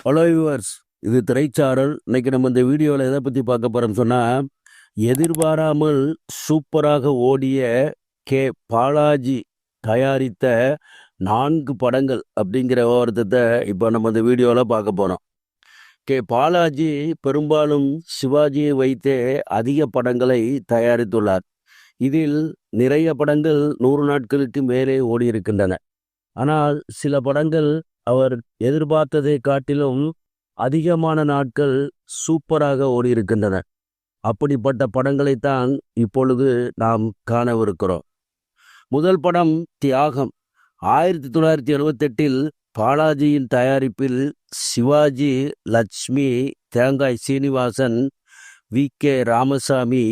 Hello viewers, இது திரைச்சாரல். இன்னைக்கு நம்ம இந்த வீடியோவில் எதை பற்றி பார்க்க போகிறோம்னு சொன்னால், எதிர்பாராமல் சூப்பராக ஓடிய கே பாலாஜி தயாரித்த 4 படங்கள் அப்படிங்கிற விவரத்தை இப்போ நம்ம இந்த வீடியோவில் பார்க்க போகிறோம். கே பாலாஜி பெரும்பாலும் சிவாஜியை வைத்தே அதிக படங்களை தயாரித்துள்ளார். இதில் நிறைய படங்கள் 100 நாட்களுக்கு மேலே ஓடியிருக்கின்றன. ஆனால் சில படங்கள் அவர் எதிர்பார்த்ததை காட்டிலும் அதிகமான நாட்கள் சூப்பராக ஓடியிருக்கின்றன. அப்படிப்பட்ட படங்களைத்தான் இப்பொழுது நாம் காணவிருக்கிறோம். முதல் படம் தியாகம். 1978 பாலாஜியின் தயாரிப்பில் சிவாஜி, லட்சுமி, தேங்காய் சீனிவாசன், வி.கே. ராமசாமி,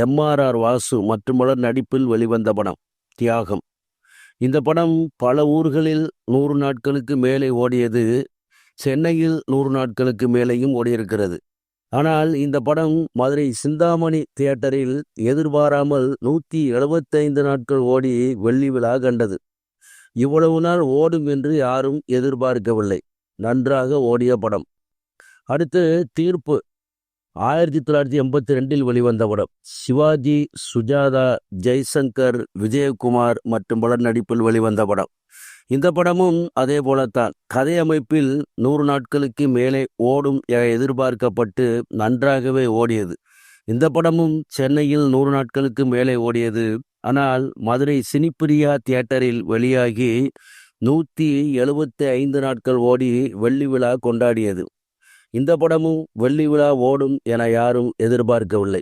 எம்.ஆர்.ஆர். வாசு மற்றும் பலர் நடிப்பில் வெளிவந்த படம் தியாகம். இந்த படம் பல ஊர்களில் 100 நாட்களுக்கு மேலே ஓடியது. சென்னையில் 100 நாட்களுக்கு மேலேயும் ஓடியிருக்கிறது. ஆனால் இந்த படம் மதுரை சிந்தாமணி தியேட்டரில் எதிர்பாராமல் 175 நாட்கள் ஓடி வெள்ளி விழா கண்டது. இவ்வளவு நாள் ஓடும் என்று யாரும் எதிர்பார்க்கவில்லை. நன்றாக ஓடிய படம். அடுத்து தீர்ப்பு. 1982 வெளிவந்த படம். சிவாஜி, சுஜாதா, ஜெய்சங்கர், விஜயகுமார் மற்றும் பலர் நடிப்பில் வெளிவந்த படம். இந்த படமும் அதே போலத்தான். கதை அமைப்பில் 100 நாட்களுக்கு மேலே ஓடும் என எதிர்பார்க்கப்பட்டு நன்றாகவே ஓடியது. இந்த படமும் சென்னையில் 100 நாட்களுக்கு மேலே ஓடியது. ஆனால் மதுரை சினிப்பிரியா தியேட்டரில் வெளியாகி 175 நாட்கள் ஓடி வெள்ளி விழா கொண்டாடியது. இந்த படமும் வெள்ளி விழா ஓடும் என யாரும் எதிர்பார்க்கவில்லை.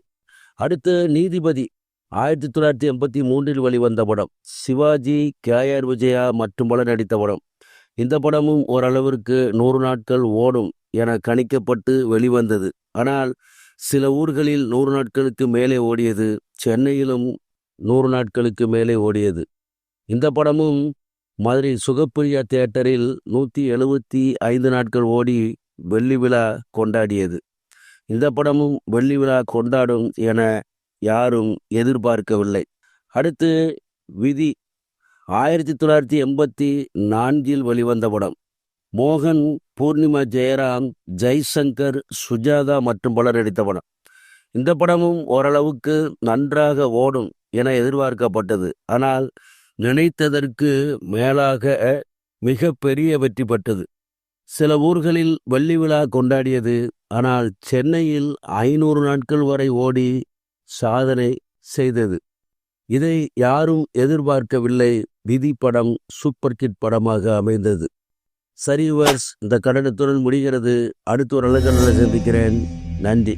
அடுத்து நீதிபதி. 1983 வெளிவந்த படம். சிவாஜி, கே.ஆர். விஜயா மற்றும் பலர் நடித்த படம். இந்த படமும் ஓரளவிற்கு 100 நாட்கள் ஓடும் என கணிக்கப்பட்டு வெளிவந்தது. ஆனால் சில ஊர்களில் 100 நாட்களுக்கு மேலே ஓடியது. சென்னையிலும் 100 நாட்களுக்கு மேலே ஓடியது. இந்த படமும் மதுரை சுகப்பிரியா தியேட்டரில் 175 நாட்கள் ஓடி வெள்ளி விழா கொண்டாடியது. இந்த படமும் வெள்ளி விழா கொண்டாடும் என யாரும் எதிர்பார்க்கவில்லை. அடுத்து விதி. 1984 வெளிவந்த படம். மோகன், பூர்ணிமா ஜெயராம், ஜெய்சங்கர், சுஜாதா மற்றும் பலர் நடித்த படம். இந்த படமும் ஓரளவுக்கு நன்றாக ஓடும் என எதிர்பார்க்கப்பட்டது. ஆனால் நினைத்ததற்கு மேலாக மிக பெரிய வெற்றி பெற்றது. சில ஊர்களில் வெள்ளி விழா கொண்டாடியது. ஆனால் சென்னையில் 500 நாட்கள் வரை ஓடி சாதனை செய்தது. இதை யாரும் எதிர்பார்க்கவில்லை. விதி படம் சூப்பர் ஹிட் படமாக அமைந்தது. சரி வியூவர்ஸ், இந்த கண்டனத்துடன் முடிகிறது. அடுத்த ஒரு நல்ல கண்டனை சந்திக்கிறேன். நன்றி.